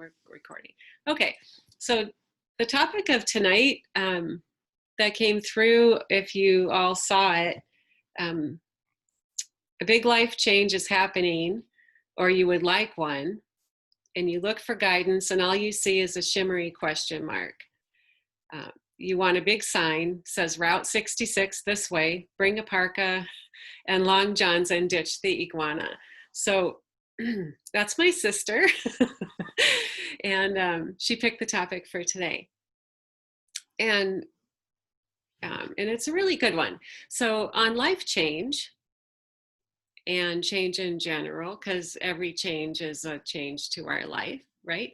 We're recording. Okay, so the topic of tonight that came through, if you all saw it, a big life change is happening, or you would like one, and you look for guidance, and all you see is a shimmery question mark. You want a big sign, says Route 66 this way, bring a parka and long johns and ditch the iguana. So that's my sister. And she picked the topic for today. And it's a really good one. So on life change and change in general, because every change is a change to our life, right?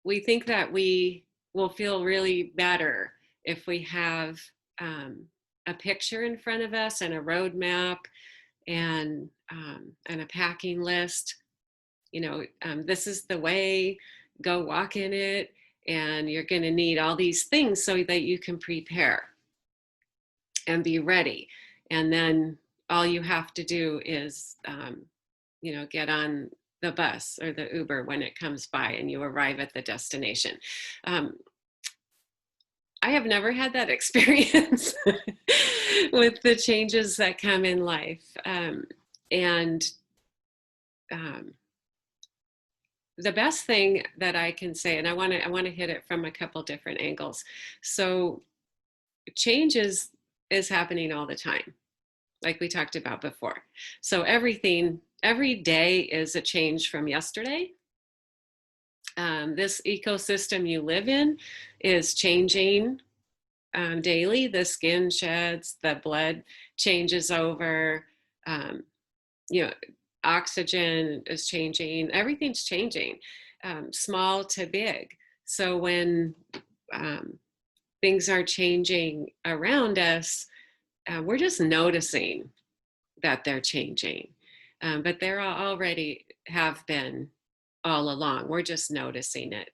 We think that we will feel really better if we have a picture in front of us and a roadmap and a packing list. You know, this is the way, go walk in it, and you're going to need all these things so that you can prepare and be ready. And then all you have to do is, you know, get on the bus or the Uber when it comes by and you arrive at the destination. I have never had that experience with the changes that come in life. The best thing that I can say, and I want to hit it from a couple different angles. So change is happening all the time, like we talked about before. So every day is a change from yesterday. This ecosystem you live in is changing daily. The skin sheds, the blood changes over, you know, oxygen is changing, everything's changing, small to big. So when things are changing around us, we're just noticing that they're changing, but they're already have been all along. We're just noticing it,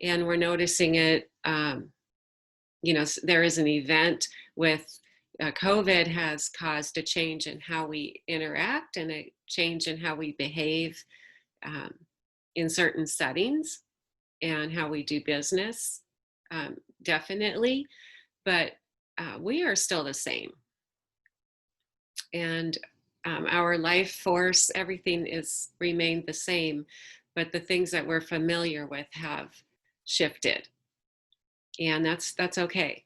and we're noticing it. You know, there is an event with COVID has caused a change in how we interact and a change in how we behave in certain settings and how we do business, definitely. But we are still the same. And our life force, everything is remained the same, but the things that we're familiar with have shifted. And that's okay.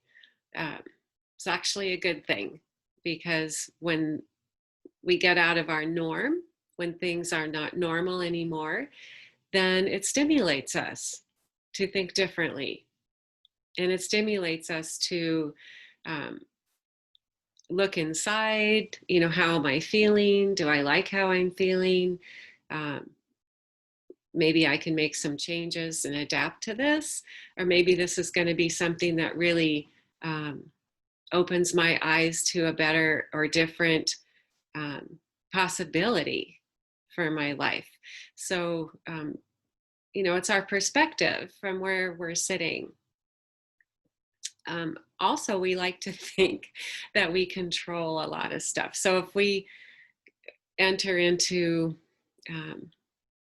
It's actually a good thing, because when we get out of our norm, when things are not normal anymore, then it stimulates us to think differently. And it stimulates us to look inside, you know, how am I feeling? Do I like how I'm feeling? Maybe I can make some changes and adapt to this, or maybe this is going to be something that really opens my eyes to a better or different possibility for my life. So, you know, it's our perspective from where we're sitting. Also, we like to think that we control a lot of stuff. So if we enter into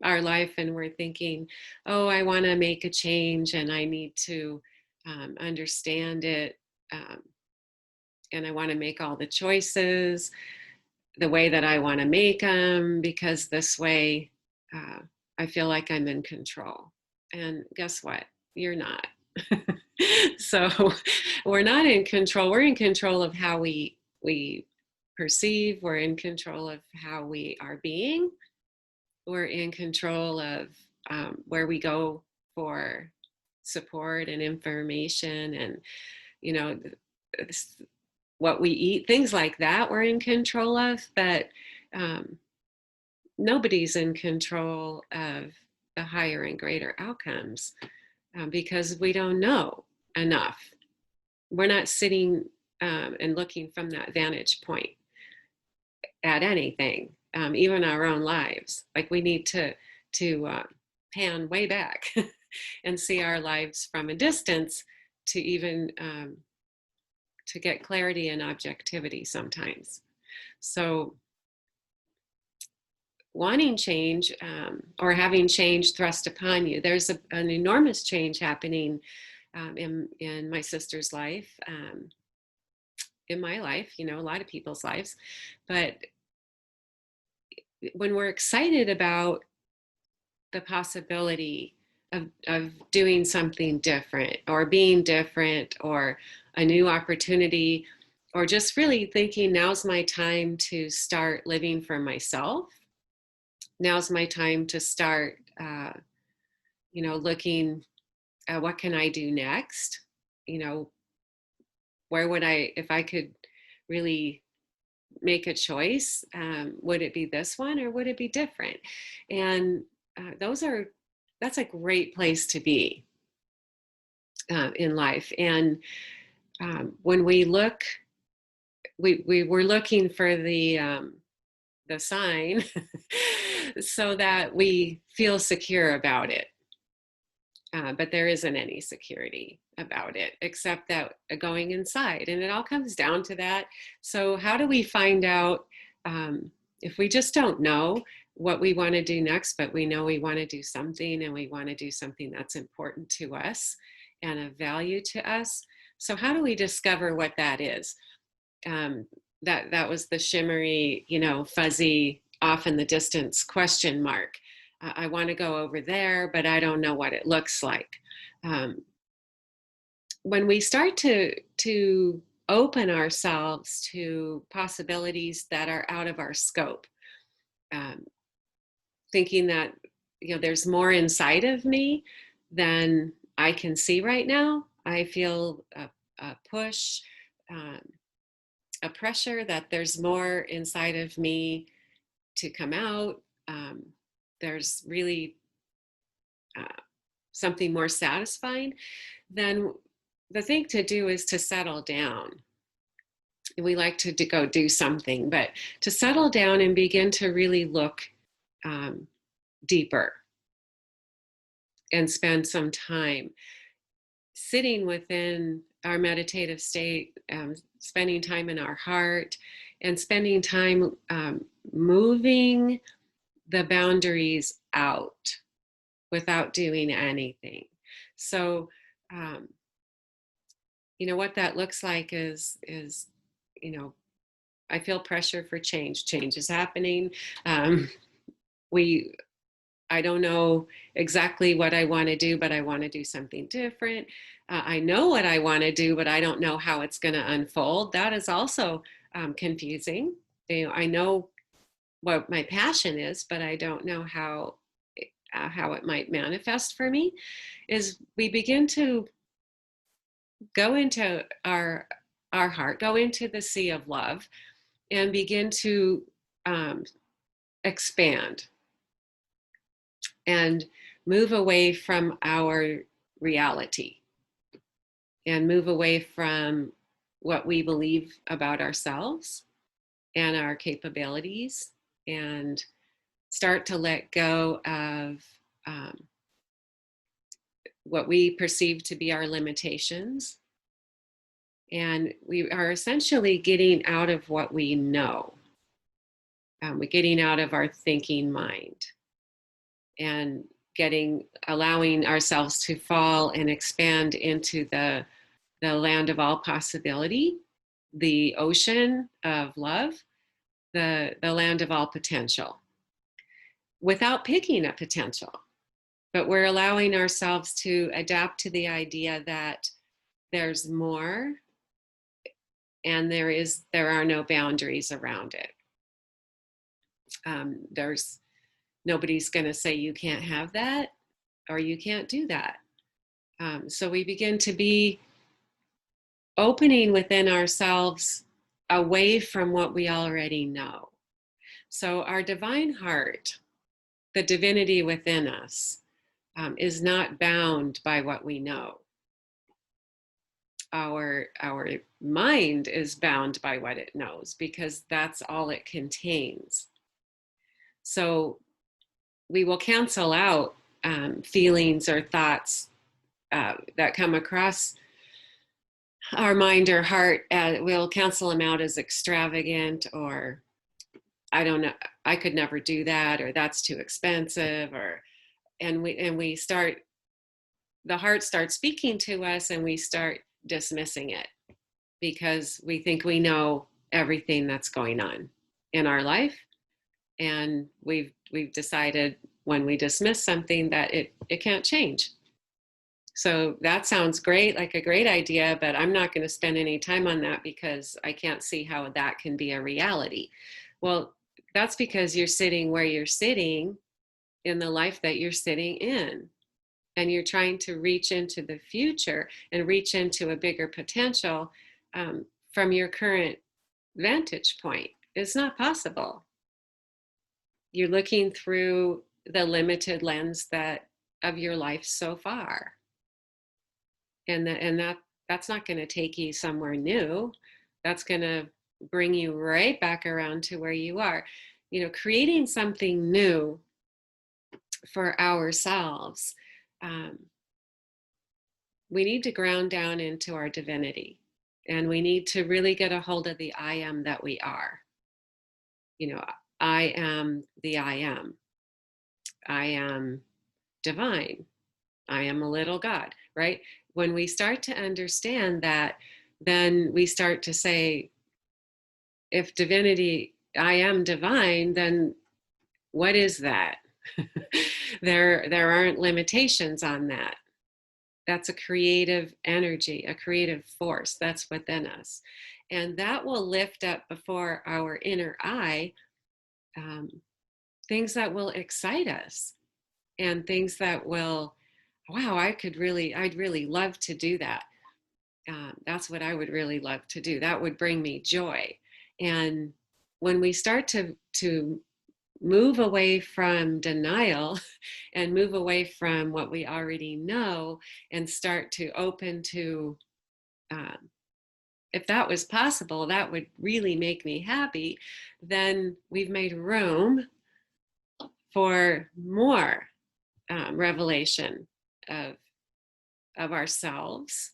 our life and we're thinking, oh, I want to make a change and I need to understand it, and I want to make all the choices the way that I want to make them, because this way I feel like I'm in control. And guess what? You're not. So we're not in control. We're in control of how we perceive. We're in control of how we are being. We're in control of where we go for support and information, and, you know, what we eat, things like that we're in control of. But nobody's in control of the higher and greater outcomes, because we don't know enough. We're not sitting and looking from that vantage point at anything, even our own lives. Like, we need to pan way back and see our lives from a distance to even to get clarity and objectivity sometimes. So wanting change, or having change thrust upon you. There's an enormous change happening in my sister's life, in my life, you know, a lot of people's lives. But when we're excited about the possibility of doing something different or being different or a new opportunity, or just really thinking now's my time to start living for myself, now's my time to start looking at what can I do next, you know, where would I, if I could really make a choice, would it be this one or would it be different? And that's a great place to be in life. And when we look, we were looking for the sign so that we feel secure about it. But there isn't any security about it except that going inside, and it all comes down to that. So how do we find out, if we just don't know what we want to do next, but we know we want to do something, and we want to do something that's important to us and of value to us? So how do we discover what that is? That was the shimmery, fuzzy, off in the distance question mark. I want to go over there, but I don't know what it looks like. When we start to open ourselves to possibilities that are out of our scope, thinking that there's more inside of me than I can see right now, I feel a push, a pressure that there's more inside of me to come out. There's really something more satisfying, then the thing to do is to settle down. We like to go do something, but to settle down and begin to really look deeper and spend some time sitting within our meditative state, spending time in our heart, and spending time moving the boundaries out without doing anything. So, what that looks like is, I feel pressure for change. Change is happening. I don't know exactly what I want to do, but I want to do something different. I know what I want to do, but I don't know how it's going to unfold. That is also confusing. I know what my passion is, but I don't know how it might manifest for me. Is we begin to go into our heart, go into the sea of love, and begin to expand and move away from our reality and move away from what we believe about ourselves and our capabilities, and start to let go of what we perceive to be our limitations. And we are essentially getting out of what we know. We're getting out of our thinking mind and allowing ourselves to fall and expand into the land of all possibility, the ocean of love, the land of all potential, without picking a potential. But we're allowing ourselves to adapt to the idea that there's more, and there are no boundaries around it. Nobody's going to say you can't have that or you can't do that. So we begin to be opening within ourselves away from what we already know. So our divine heart, the divinity within us, is not bound by what we know. Our mind is bound by what it knows, because that's all it contains. So we will cancel out feelings or thoughts that come across our mind or heart. We'll cancel them out as extravagant or I don't know, I could never do that, or that's too expensive, or and we start, the heart starts speaking to us, and we start dismissing it because we think we know everything that's going on in our life, and we've decided when we dismiss something that it can't change. So that sounds great, like a great idea, but I'm not going to spend any time on that because I can't see how that can be a reality. Well, that's because you're sitting where you're sitting in the life that you're sitting in, and you're trying to reach into the future and reach into a bigger potential from your current vantage point. It's not possible. You're looking through the limited lens that of your life so far, and that's not going to take you somewhere new. That's going to bring you right back around to where you are. Creating something new for ourselves, um, we need to ground down into our divinity, and we need to really get a hold of the I am that we are. I am the I am. I am divine. I am a little God, right? When we start to understand that, then we start to say, if divinity, I am divine, then what is that? There aren't limitations on that. That's a creative energy, a creative force that's within us. And that will lift up before our inner eye um, things that will excite us, and things that will, wow, I'd really love to do that. That's what I would really love to do. That would bring me joy. And when we start to move away from denial and move away from what we already know, and start to open to, um, if that was possible, that would really make me happy, then we've made room for more revelation of ourselves.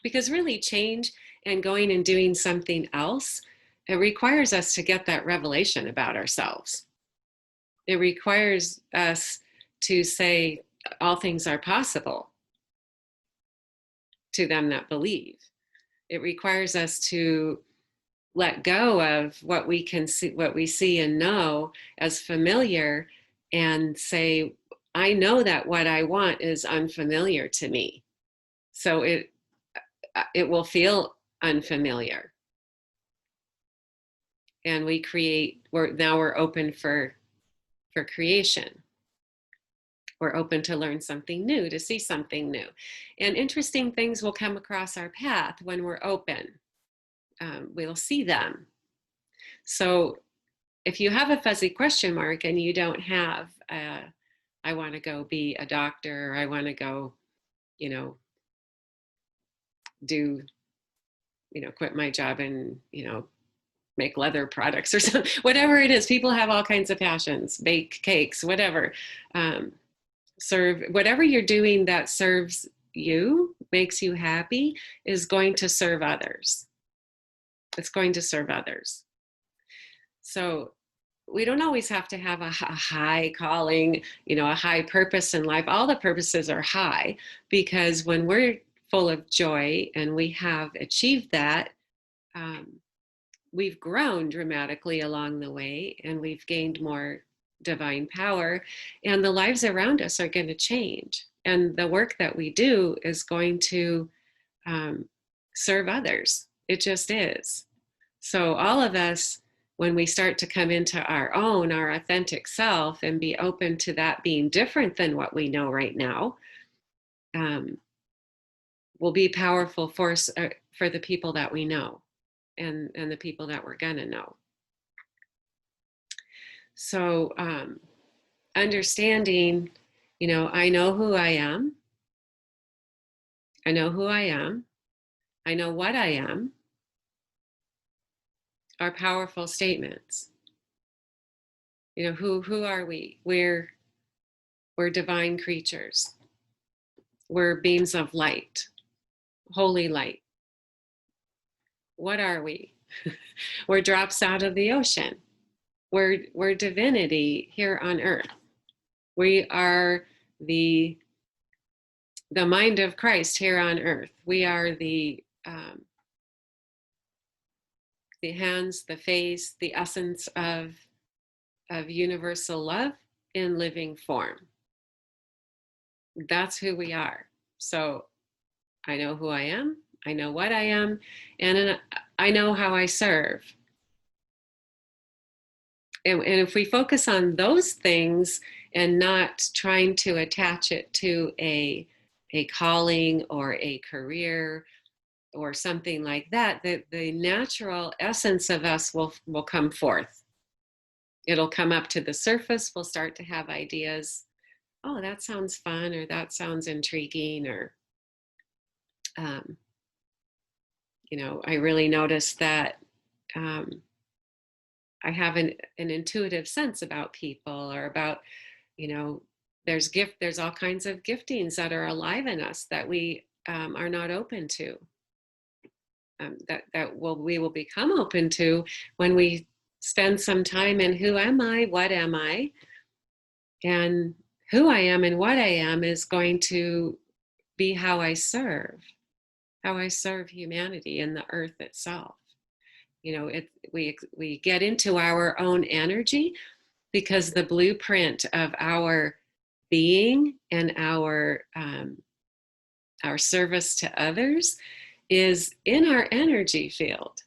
Because really, change and going and doing something else, it requires us to get that revelation about ourselves. It requires us to say all things are possible to them that believe. It requires us to let go of what we can see, what we see and know as familiar, and say, I know that what I want is unfamiliar to me. So it will feel unfamiliar. And we're open for creation. We're open to learn something new, to see something new. And interesting things will come across our path when we're open. We'll see them. So if you have a fuzzy question mark and you don't have, I want to go be a doctor, or I want to go, do, quit my job and, make leather products or something, whatever it is. People have all kinds of passions, bake cakes, whatever. Serve, whatever you're doing that serves you, makes you happy, is going to serve others. It's going to serve others. So we don't always have to have a high calling, a high purpose in life. All the purposes are high, because when we're full of joy and we have achieved that, we've grown dramatically along the way, and we've gained more divine power, and the lives around us are going to change. And the work that we do is going to serve others. It just is. So all of us, when we start to come into our authentic self, and be open to that being different than what we know right now, will be powerful force for the people that we know, and the people that we're gonna know. So understanding, I know who I am. I know who I am. I know what I am, are powerful statements. Who are we? We're divine creatures. We're beams of light, holy light. What are we? We're drops out of the ocean. we're divinity here on earth. We are the mind of Christ here on earth. We are the hands, the face, the essence of universal love in living form. That's who we are. So I know who I am, I know what I am, and I know how I serve. And if we focus on those things and not trying to attach it to a calling or a career or something like that, the natural essence of us will come forth. It'll come up to the surface. We'll start to have ideas. Oh, that sounds fun, or that sounds intriguing, or um, I really noticed that I have an intuitive sense about people, or about, there's all kinds of giftings that are alive in us that we are not open to. We will become open to when we spend some time in who am I, what am I, and who I am and what I am is going to be how I serve humanity and the earth itself. We get into our own energy because the blueprint of our being and our service to others is in our energy field.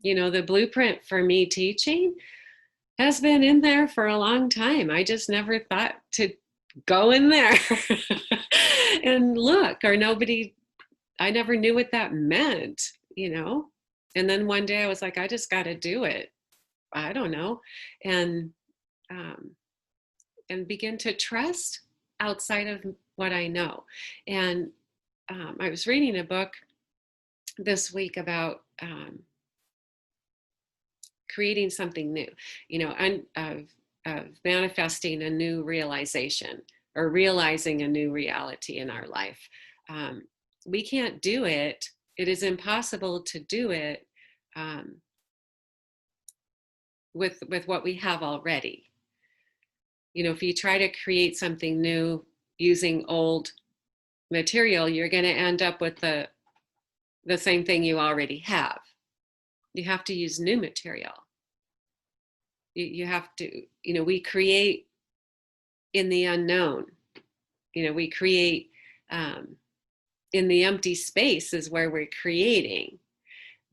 The blueprint for me teaching has been in there for a long time. I just never thought to go in there and look, or I never knew what that meant, And then one day I was like, I just got to do it. I don't know. And begin to trust outside of what I know. And I was reading a book this week about creating something new, and of manifesting a new realization, or realizing a new reality in our life. We can't do it. It is impossible to do it with what we have already. If you try to create something new using old material, you're going to end up with the same thing you already have. You have to use new material. You have to, we create in the unknown. We create in the empty space is where we're creating.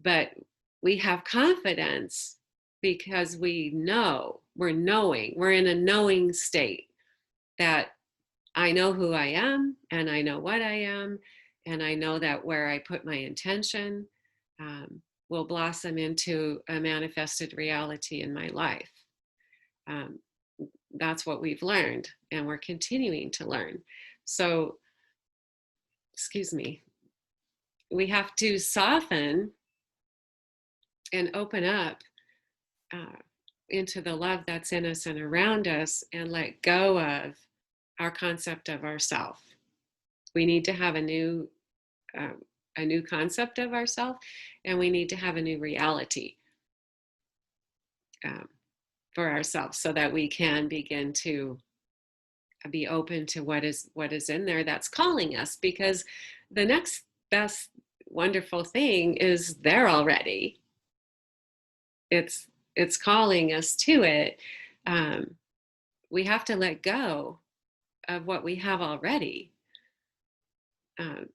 But we have confidence because we're in a knowing state that I know who I am, and I know what I am, and I know that where I put my intention will blossom into a manifested reality in my life. That's what we've learned, and we're continuing to learn. So, excuse me, we have to soften and open up into the love that's in us and around us, and let go of our concept of ourself. We need to have a new concept of ourself, and we need to have a new reality for ourselves, so that we can begin to be open to what is in there that's calling us. Because the next best wonderful thing is there already. It's calling us to it. We have to let go of what we have already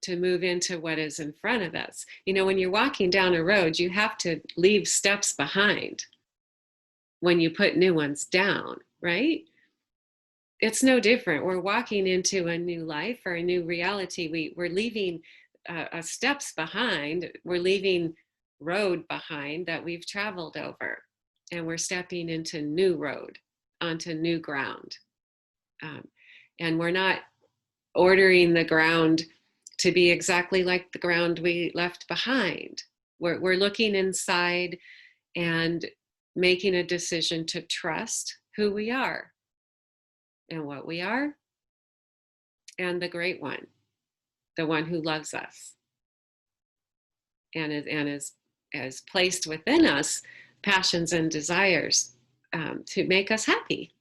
to move into what is in front of us. When you're walking down a road, you have to leave steps behind when you put new ones down, right? It's no different. We're walking into a new life or a new reality. We're leaving steps behind. We're leaving road behind that we've traveled over, and we're stepping into new road, onto new ground. And we're not ordering the ground to be exactly like the ground we left behind. We're looking inside and making a decision to trust who we are and what we are, and the great one, the one who loves us and is placed within us passions and desires to make us happy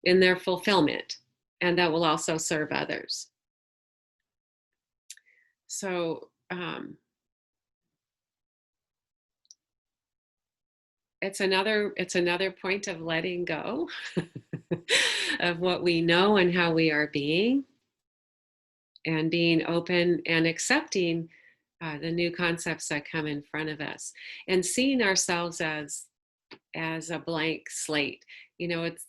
in their fulfillment, and that will also serve others. So it's another point of letting go of what we know and how we are being, and being open and accepting the new concepts that come in front of us, and seeing ourselves as a blank slate. It's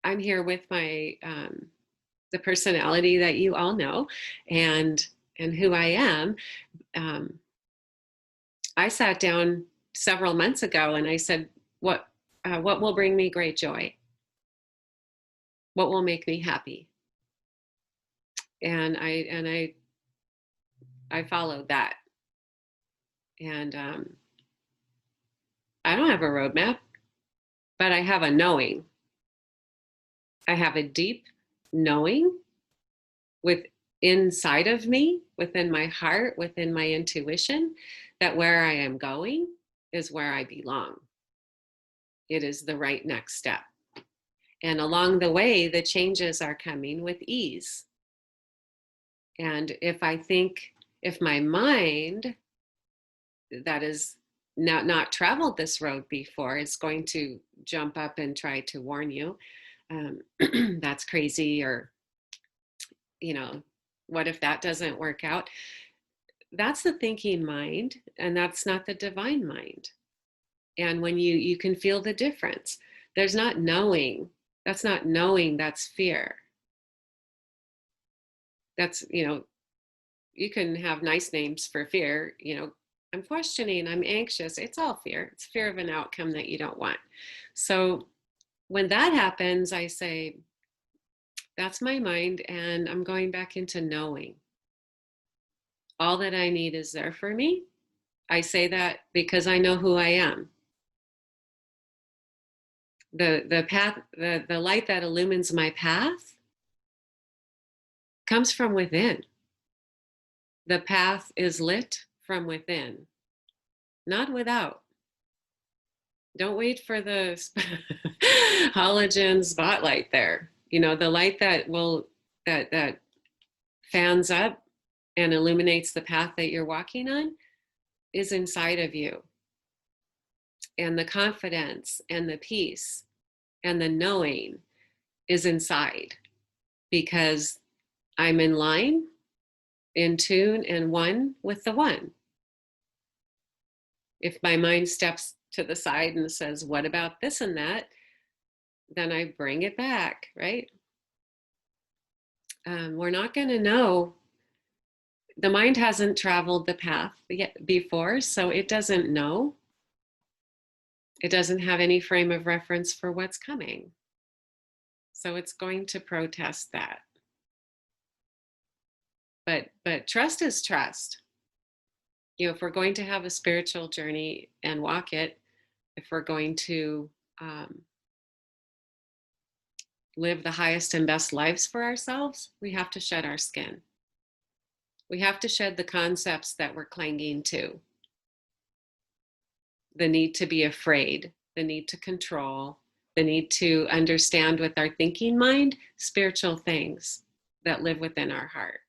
I'm here with my the personality that you all know, and who I am. I sat down several months ago and I said, what will bring me great joy? What will make me happy? And I followed that. And I don't have a roadmap, but I have a knowing. I have a deep knowing with inside of me, within my heart, within my intuition, that where I am going is where I belong. It is the right next step. And along the way, the changes are coming with ease. And if my mind that is not traveled this road before is going to jump up and try to warn you, that's crazy, or, what if that doesn't work out? That's the thinking mind, and that's not the divine mind. And when you can feel the difference, there's not knowing. That's not knowing, that's fear. That's, you can have nice names for fear. I'm questioning, I'm anxious. It's all fear. It's fear of an outcome that you don't want. So when that happens, I say, that's my mind, and I'm going back into knowing. All that I need is there for me. I say that because I know who I am. The path, the light that illumines my path comes from within. The path is lit from within, not without. Don't wait for the halogen spotlight there. The light that fans up and illuminates the path that you're walking on is inside of you. And the confidence and the peace and the knowing is inside, because I'm in line, in tune, and one with the one. If my mind steps to the side and says, what about this and that? Then I bring it back, right? We're not going to know. The mind hasn't traveled the path yet before, so it doesn't know. It doesn't have any frame of reference for what's coming. So it's going to protest that. But trust is trust. If we're going to have a spiritual journey and walk it, if we're going to live the highest and best lives for ourselves, we have to shed our skin. We have to shed the concepts that we're clinging to. The need to be afraid, the need to control, the need to understand with our thinking mind spiritual things that live within our heart.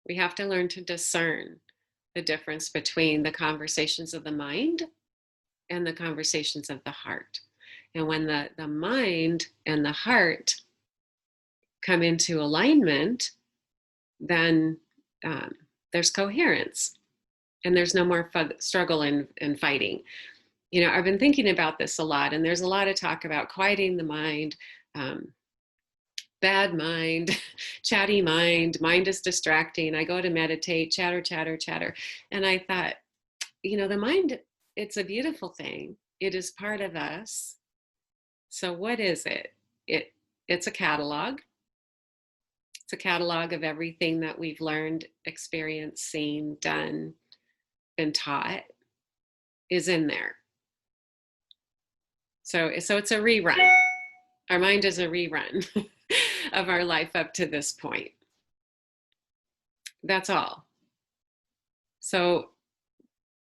We have to learn to discern the difference between the conversations of the mind and the conversations of the heart. And when the mind and the heart come into alignment, then there's coherence, and there's no more struggle and fighting. I've been thinking about this a lot, and there's a lot of talk about quieting the mind, bad mind, chatty mind is distracting. I go to meditate, chatter, chatter, chatter. And I thought, the mind, it's a beautiful thing. It is part of us. So what is it? It's a catalog. It's a catalog of everything that we've learned, experienced, seen, done, been taught is in there. So it's a rerun. Our mind is a rerun of our life up to this point. That's all. So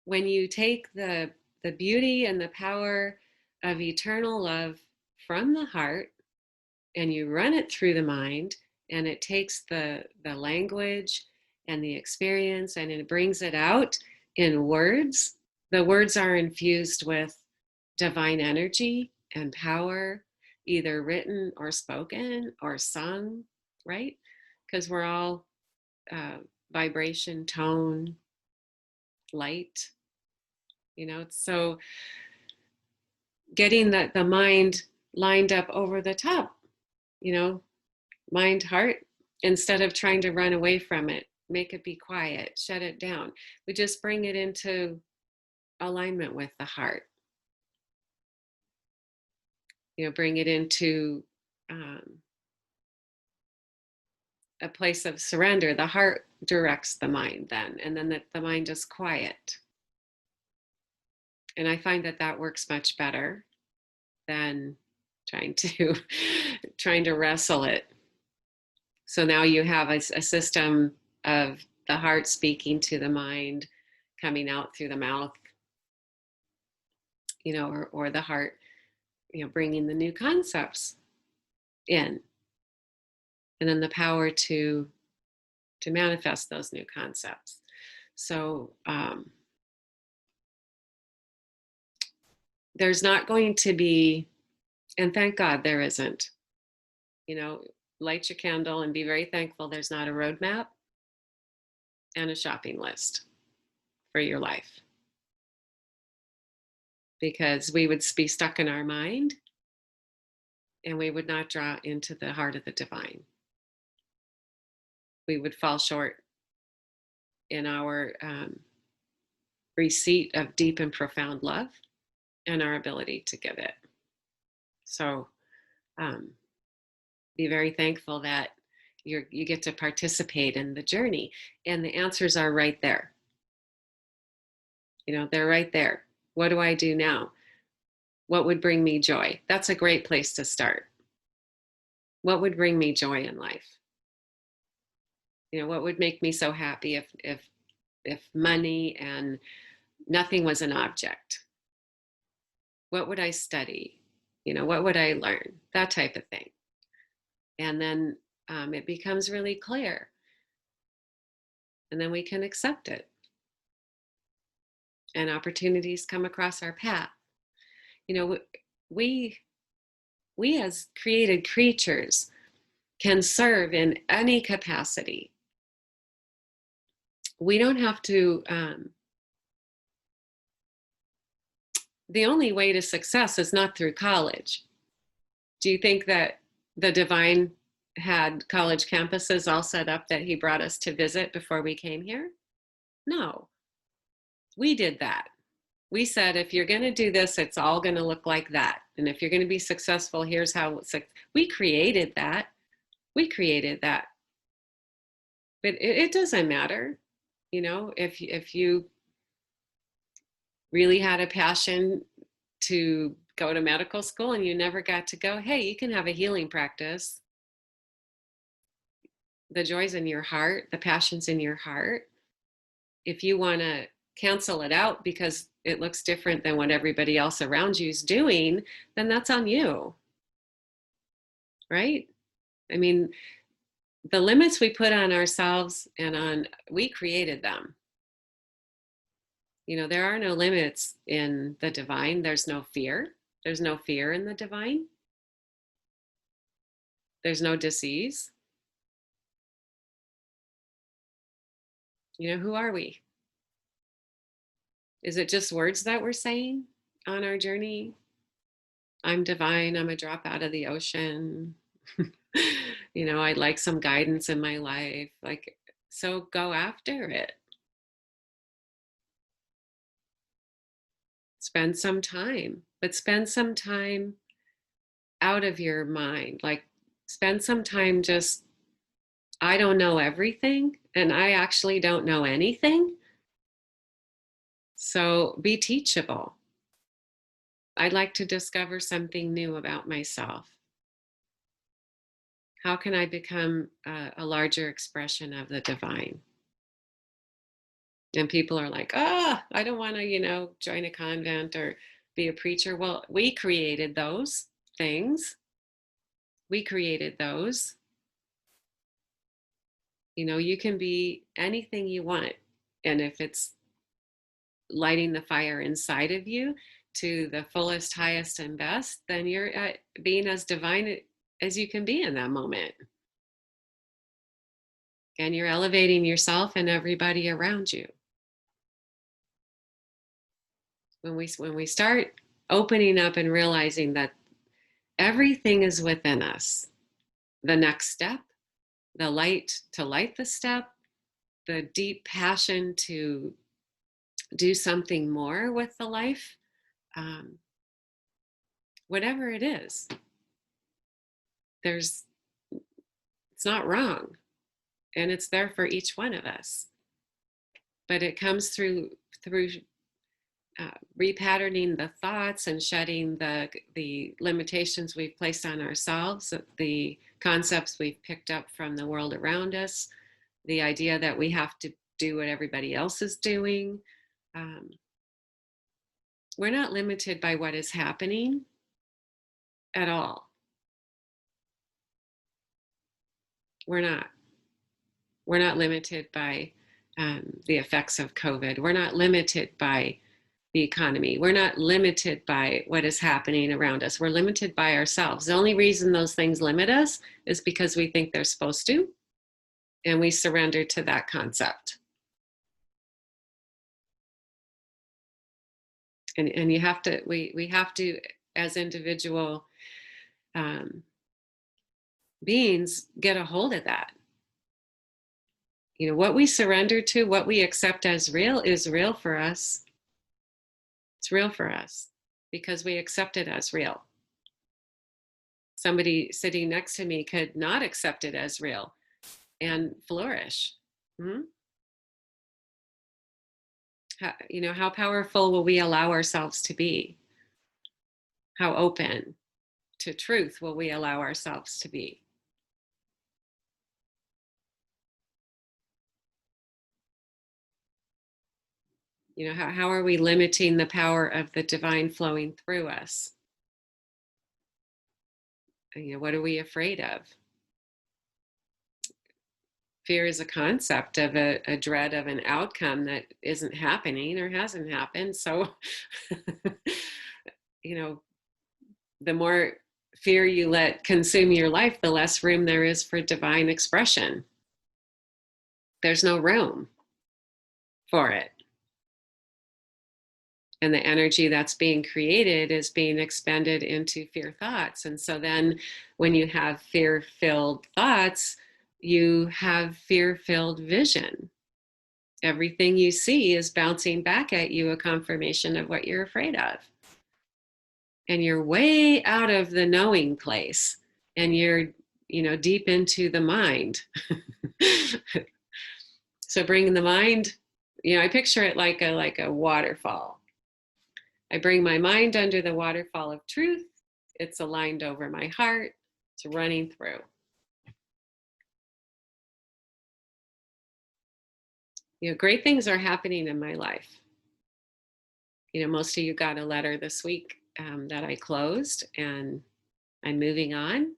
when you take the the beauty and the power of eternal love from the heart, and you run it through the mind, and it takes the language and the experience and it brings it out in words. The words are infused with divine energy and power, either written or spoken or sung, right? Because we're all uh, vibration, tone, light, so getting the mind lined up over the top, you know, mind, heart, instead of trying to run away from it, make it be quiet, shut it down. We just bring it into alignment with the heart, bring it into um, a place of surrender. The heart directs the mind then, and then the mind is quiet. And I find that works much better than trying to trying to wrestle it. So now you have a system of the heart speaking to the mind, coming out through the mouth, or the heart, bringing the new concepts in, and then the power to manifest those new concepts. So there's not going to be, and thank God there isn't, light your candle and be very thankful there's not a roadmap and a shopping list for your life, because we would be stuck in our mind and we would not draw into the heart of the divine. We would fall short in our receipt of deep and profound love and our ability to give it. So be very thankful that you get to participate in the journey, and the answers are right there. They're right there. What do I do now? What would bring me joy? That's a great place to start. What would bring me joy in life? What would make me so happy if money and nothing was an object? What would I study? What would I learn? That type of thing. And then it becomes really clear. And then we can accept it. And opportunities come across our path. We as created creatures can serve in any capacity. We don't have to, the only way to success is not through college. Do you think that the divine had college campuses all set up that he brought us to visit before we came here? No, we did that. We said, if you're going to do this, it's all going to look like that. And if you're going to be successful, here's how we created that. We created that. But it doesn't matter. If you really had a passion to go to medical school and you never got to go, hey, you can have a healing practice. The joy's in your heart, the passion's in your heart. If you want to cancel it out because it looks different than what everybody else around you is doing, then that's on you, right? I mean, the limits we put on ourselves we created them. There are no limits in the divine. There's no fear. There's no fear in the divine. There's no disease. Who are we? Is it just words that we're saying on our journey? I'm divine. I'm a drop out of the ocean. I'd like some guidance in my life. So go after it. Spend some time, but spend some time out of your mind. Spend some time just, I don't know everything, and I actually don't know anything. So be teachable. I'd like to discover something new about myself. How can I become a larger expression of the divine? And people are like, "Ah, I don't want to, join a convent or be a preacher." Well, we created those things. We created those. You can be anything you want. And if it's lighting the fire inside of you to the fullest, highest, and best, then you're being as divine as you can be in that moment. And you're elevating yourself and everybody around you. When we start opening up and realizing that everything is within us, the next step, the light to light the step, the deep passion to do something more with the life, um, whatever it is, there's it's not wrong, and it's there for each one of us. But it comes through repatterning the thoughts and shedding the limitations we've placed on ourselves, the concepts we've picked up from the world around us, the idea that we have to do what everybody else is doing. Um, we're not limited by what is happening at all. We're not. We're not limited by the effects of COVID. We're not limited by the economy. We're not limited by what is happening around us. We're limited by ourselves. The only reason those things limit us is because we think they're supposed to, and we surrender to that concept. And you have to, we have to, as individual beings, get a hold of that. What we surrender to, what we accept as real is real for us. It's real for us because we accept it as real. Somebody sitting next to me could not accept it as real and flourish. Mm-hmm. How powerful will we allow ourselves to be? How open to truth will we allow ourselves to be? How are we limiting the power of the divine flowing through us? What are we afraid of? Fear is a concept of a dread of an outcome that isn't happening or hasn't happened. So, the more fear you let consume your life, the less room there is for divine expression. There's no room for it. And the energy that's being created is being expended into fear thoughts. And so then when you have fear-filled thoughts, you have fear-filled vision. Everything you see is bouncing back at you a confirmation of what you're afraid of. And you're way out of the knowing place, and you're, deep into the mind. So bringing the mind, I picture it like a waterfall. I bring my mind under the waterfall of truth. It's aligned over my heart. It's running through. Great things are happening in my life. Most of you got a letter this week that I closed, and I'm moving on,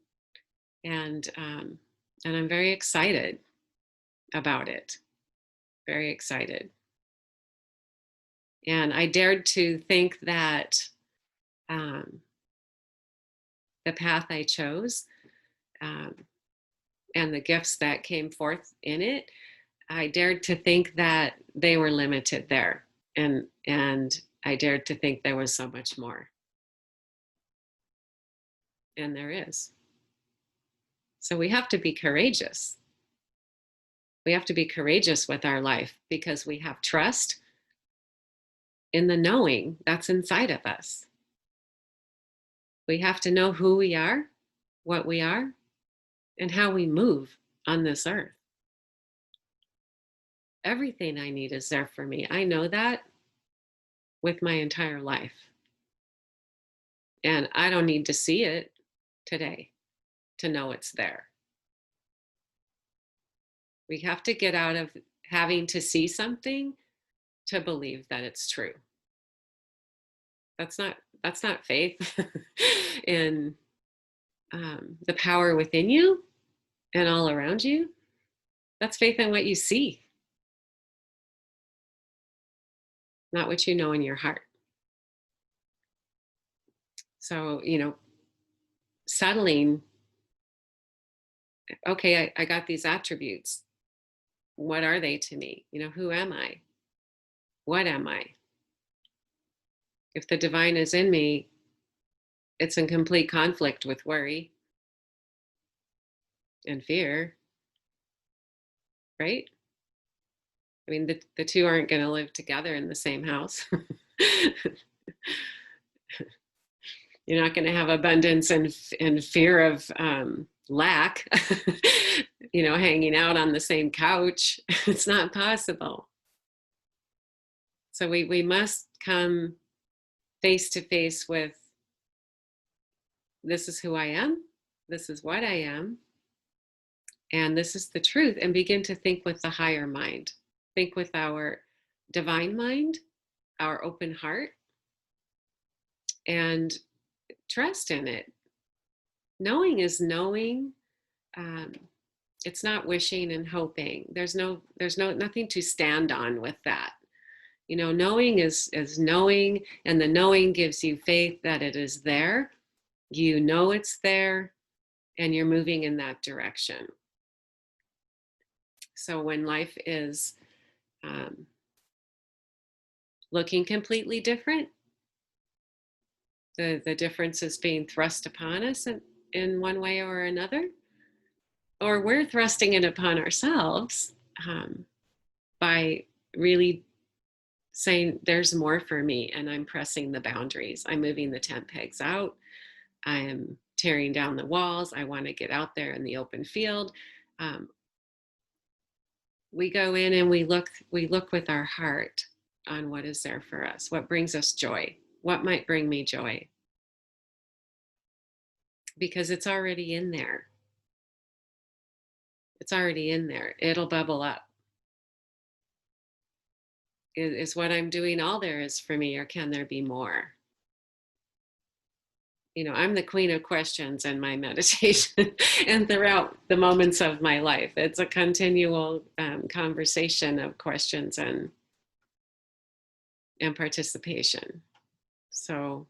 and I'm very excited about it. Very excited. And I dared to think that the path I chose and the gifts that came forth in it, I dared to think that they were limited there. And I dared to think there was so much more. And there is. So we have to be courageous. We have to be courageous with our life because we have trust in the knowing that's inside of us. We have to know who we are, what we are, and how we move on this earth. Everything I need is there for me. I know that with my entire life. And I don't need to see it today to know it's there. We have to get out of having to see something to believe that it's true. That's not faith in the power within you and all around you. That's faith in what you see, not what you know in your heart. So, settling, okay, I got these attributes. What are they to me? Who am I? What am I? If the divine is in me, it's in complete conflict with worry and fear, right? I mean, the two aren't going to live together in the same house. You're not going to have abundance and fear of lack, hanging out on the same couch. It's not possible. So we must come face to face with, this is who I am, this is what I am, and this is the truth, and begin to think with the higher mind. Think with our divine mind, our open heart, and trust in it. Knowing is knowing. It's not wishing and hoping. There's nothing to stand on with that. Knowing is knowing, and the knowing gives you faith that it is there. You know it's there, and you're moving in that direction. So when life is looking completely different, the difference is being thrust upon us in one way or another, or we're thrusting it upon ourselves by really saying, there's more for me, and I'm pressing the boundaries. I'm moving the tent pegs out. I am tearing down the walls. I want to get out there in the open field. We go in and we look with our heart on what is there for us, what brings us joy, what might bring me joy, because it's already in there. It's already in there. It'll bubble up. Is what I'm doing all there is for me, or can there be more? I'm the queen of questions in my meditation and throughout the moments of my life. It's a continual conversation of questions and participation. So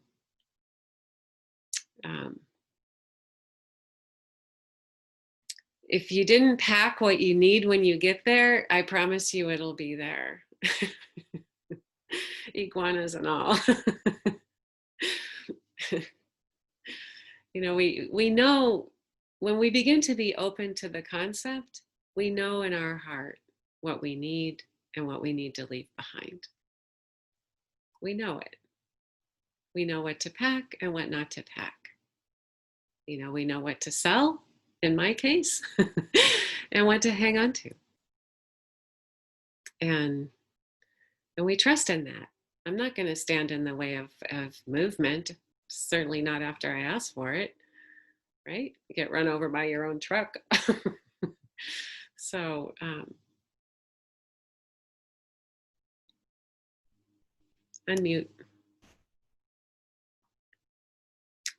if you didn't pack what you need when you get there, I promise you it'll be there. Iguanas and all. We know when we begin to be open to the concept, we know in our heart what we need and what we need to leave behind. We know it. We know what to pack and what not to pack. We know what to sell, in my case, and what to hang on to. And we trust in that. I'm not going to stand in the way of movement, certainly not after I ask for it, right? You get run over by your own truck. So unmute.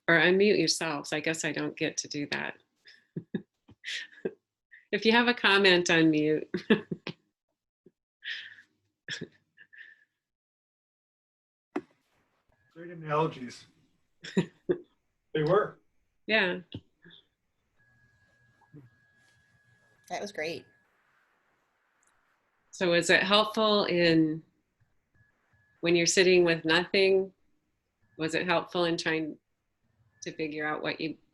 Or unmute yourselves. I guess I don't get to do that. If you have a comment, unmute. Great analogies. They were. Yeah. That was great. So is it helpful when you're sitting with nothing? Was it helpful in trying to figure out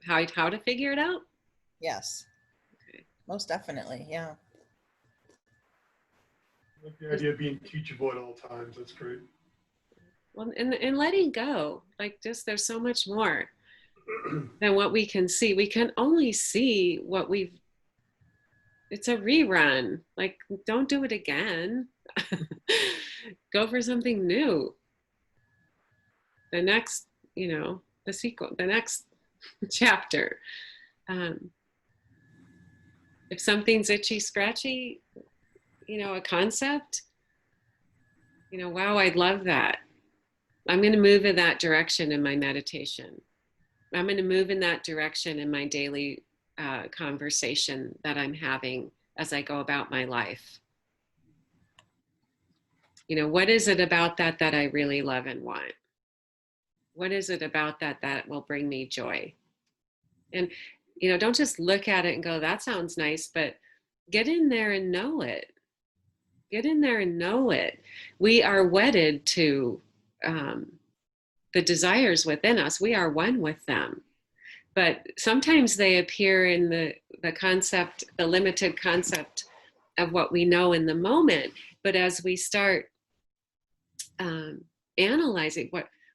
how to figure it out? Yes. Okay. Most definitely. Yeah. I like the idea of being teachable at all times. That's great. Well, and letting go, there's so much more than what we can see. We can only see what it's a rerun. Don't do it again. Go for something new. The next, the sequel, the next chapter. If something's itchy, scratchy, a concept, Wow, I'd love that. I'm going to move in that direction in my meditation. I'm going to move in that direction in my daily conversation that I'm having as I go about my life. What is it about that that I really love and want? What is it about that that will bring me joy? And, don't just look at it and go, that sounds nice, but get in there and know it. Get in there and know it. We are wedded to the desires within us. We are one with them. But sometimes they appear in the concept, the limited concept of what we know in the moment. But as we start analyzing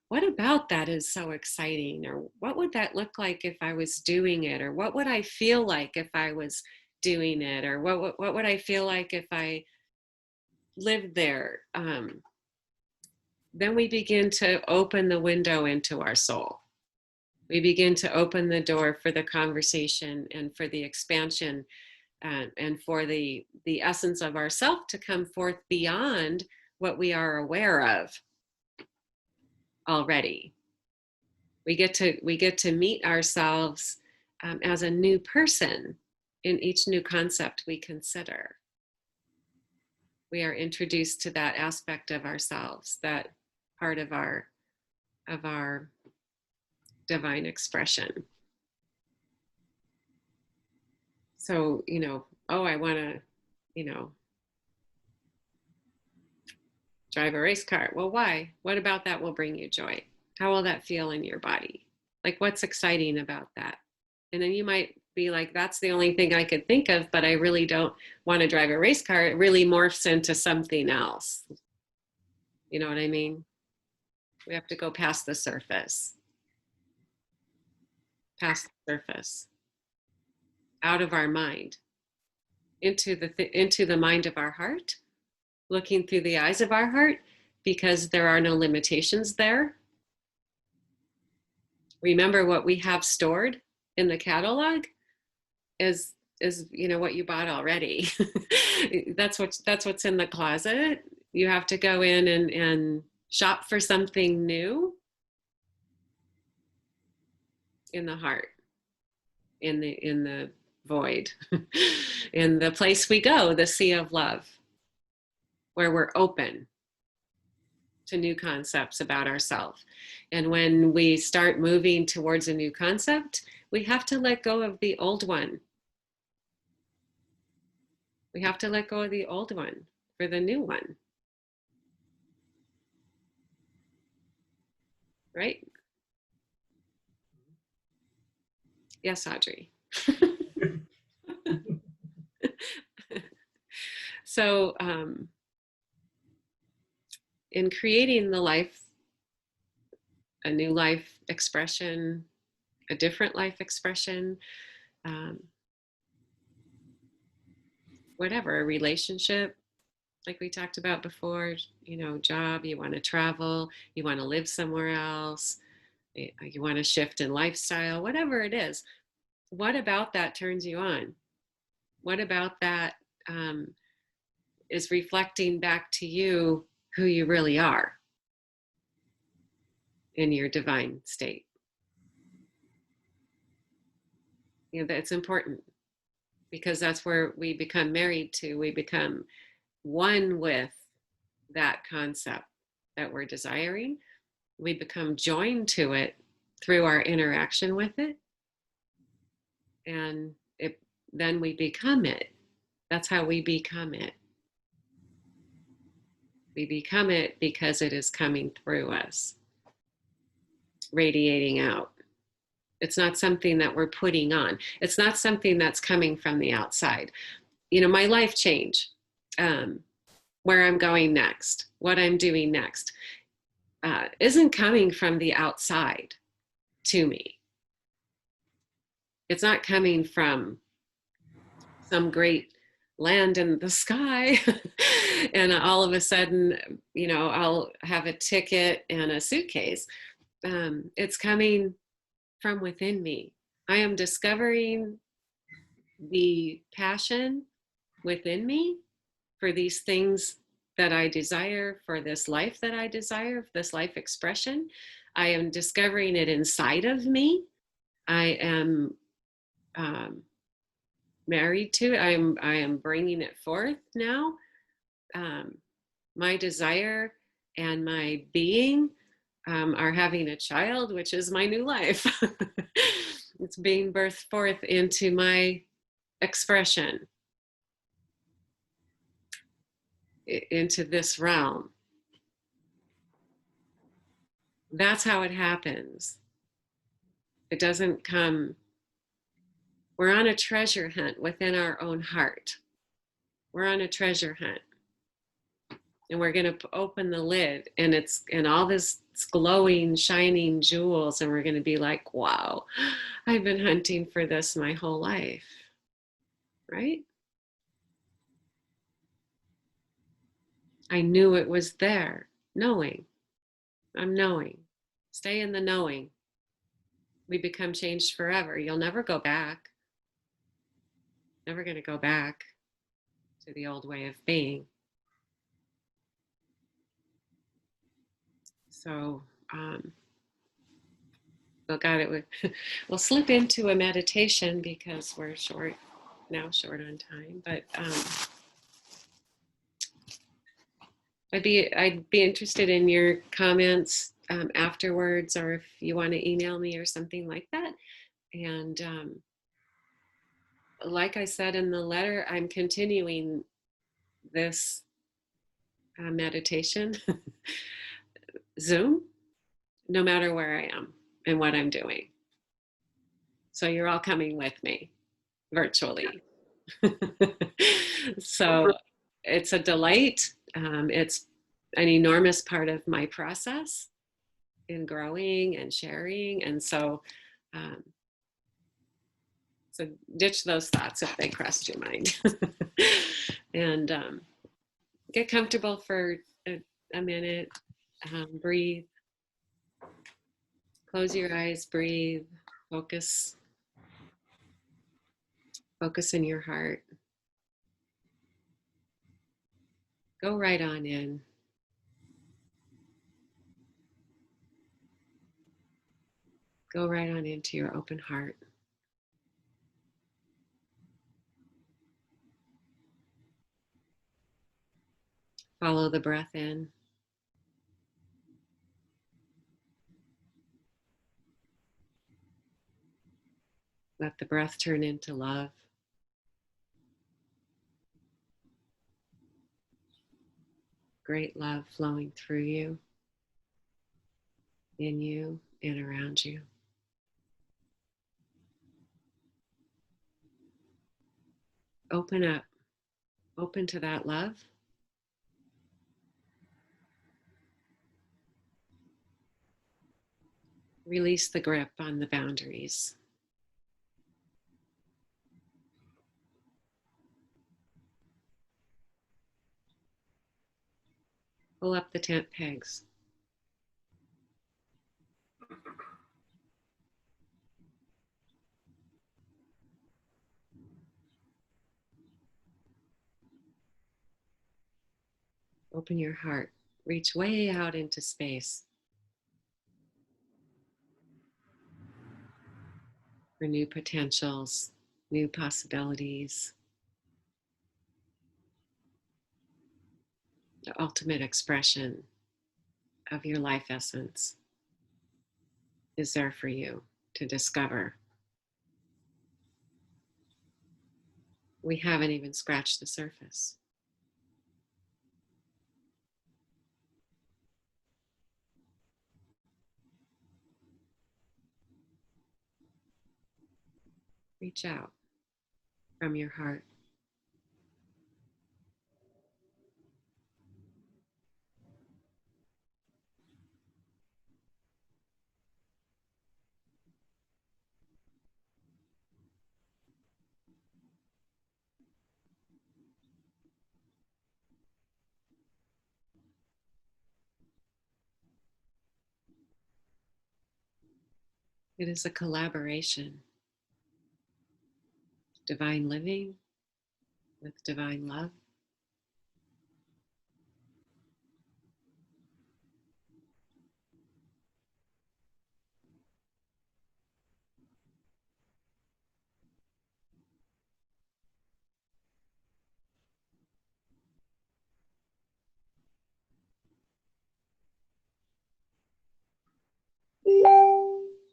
what about that is so exciting, or what would that look like if I was doing it, or what would I feel like if I was doing it, or what would I feel like if I lived there, then we begin to open the window into our soul. We begin to open the door for the conversation and for the expansion, and for the essence of ourself to come forth beyond what we are aware of already. We get to meet ourselves as a new person in each new concept we consider. We are introduced to that aspect of ourselves, that part of our divine expression. So, oh, I want to, drive a race car. Well, why? What about that will bring you joy? How will that feel in your body? Like, what's exciting about that? And then you might be like, that's the only thing I could think of, but I really don't want to drive a race car. It really morphs into something else. You know what I mean? We have to go past the surface, out of our mind, into the mind of our heart, looking through the eyes of our heart, because there are no limitations there. Remember, what we have stored in the catalog is what you bought already. that's what's in the closet. You have to go in and shop for something new in the heart, in the void, in the place we go, the sea of love, where we're open to new concepts about ourselves. And when we start moving towards a new concept, we have to let go of the old one. We have to let go of the old one for the new one. Right? Yes, Audrey. So, in creating the life, a new life expression, a different life expression, whatever, a relationship, like we talked about before, job, you want to travel, you want to live somewhere else, you want to shift in lifestyle, whatever it is. What about that turns you on? What about that is reflecting back to you who you really are in your divine state? That's important, because that's where we become married to. We become one with that concept that we're desiring. We become joined to it through our interaction with it. And then we become it. That's how we become it. We become it because it is coming through us, radiating out. It's not something that we're putting on. It's not something that's coming from the outside. My life change, where I'm going next, what I'm doing next, isn't coming from the outside to me. It's not coming from some great land in the sky and all of a sudden, I'll have a ticket and a suitcase. It's coming from within me. I am discovering the passion within me for these things that I desire, for this life that I desire, this life expression. I am discovering it inside of me. I am married to it. I am bringing it forth now. My desire and my being are having a child, which is my new life. It's being birthed forth into my expression, into this realm. That's how it happens. It doesn't come. We're on a treasure hunt within our own heart. We're on a treasure hunt. And we're going to open the lid, and it's and all this glowing, shining jewels, and we're going to be like, wow, I've been hunting for this my whole life. Right? I knew it was there. Knowing. I'm knowing. Stay in the knowing. We become changed forever. You'll never go back. Never going to go back to the old way of being. So, we'll slip into a meditation because we're short on time. But I'd be interested in your comments afterwards, or if you want to email me or something like that. And like I said in the letter, I'm continuing this meditation Zoom, no matter where I am and what I'm doing. So you're all coming with me virtually. So it's a delight. It's an enormous part of my process in growing and sharing. And so, so ditch those thoughts if they crossed your mind. And get comfortable for a minute. Breathe. Close your eyes, breathe, focus. Focus in your heart. Go right on in. Go right on into your open heart. Follow the breath in. Let the breath turn into love. Great love flowing through you, in you, and around you. Open up. Open to that love. Release the grip on the boundaries. Pull up the tent pegs. Open your heart. Reach way out into space for new potentials, new possibilities. The ultimate expression of your life essence is there for you to discover. We haven't even scratched the surface. Reach out from your heart. It is a collaboration. Divine living with divine love.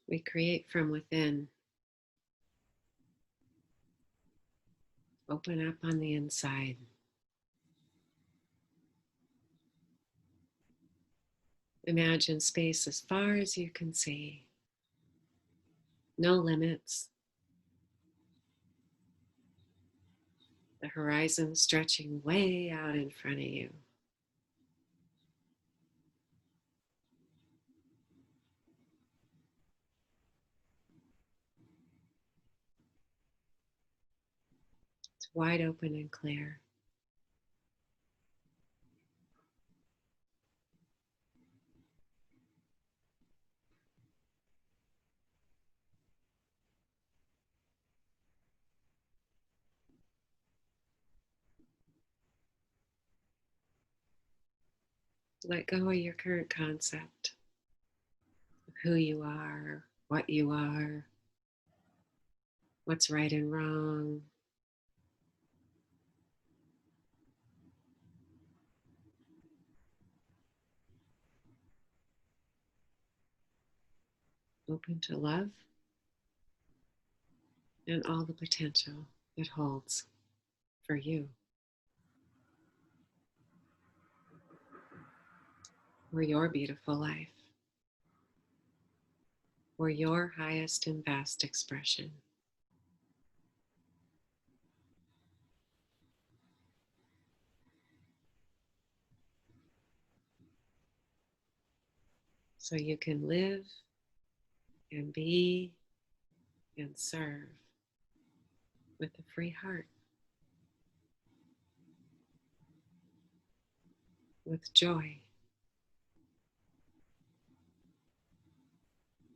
We create from within. Open up on the inside. Imagine space as far as you can see. No limits. The horizon stretching way out in front of you. It's wide open and clear. Let go of your current concept of who you are, what you are, what's right and wrong. Open to love and all the potential it holds for you, for your beautiful life, for your highest and best expression. So you can live and be and serve with a free heart, with joy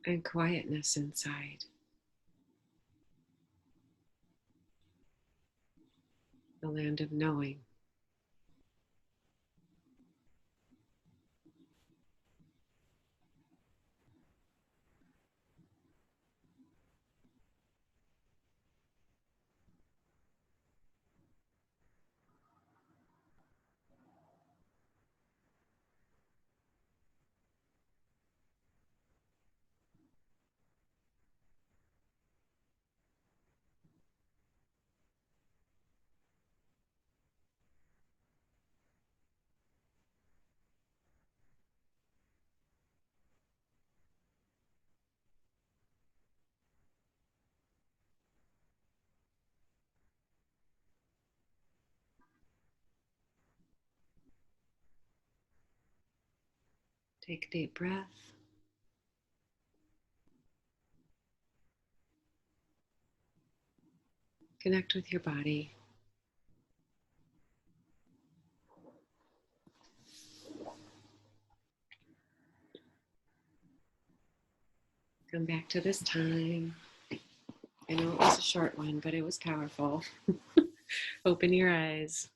and quietness inside. The land of knowing. Take a deep breath. Connect with your body. Come back to this time. I know it was a short one, but it was powerful. Open your eyes.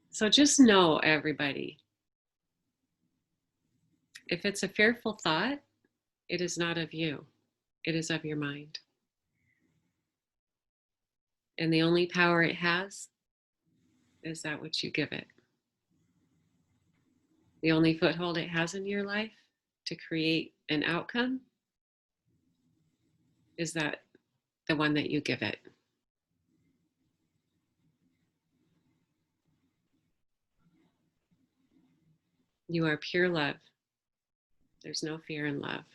So just know, everybody, if it's a fearful thought, it is not of you. It is of your mind. And the only power it has is that which you give it. The only foothold it has in your life to create an outcome is that the one that you give it. You are pure love. There's no fear in love.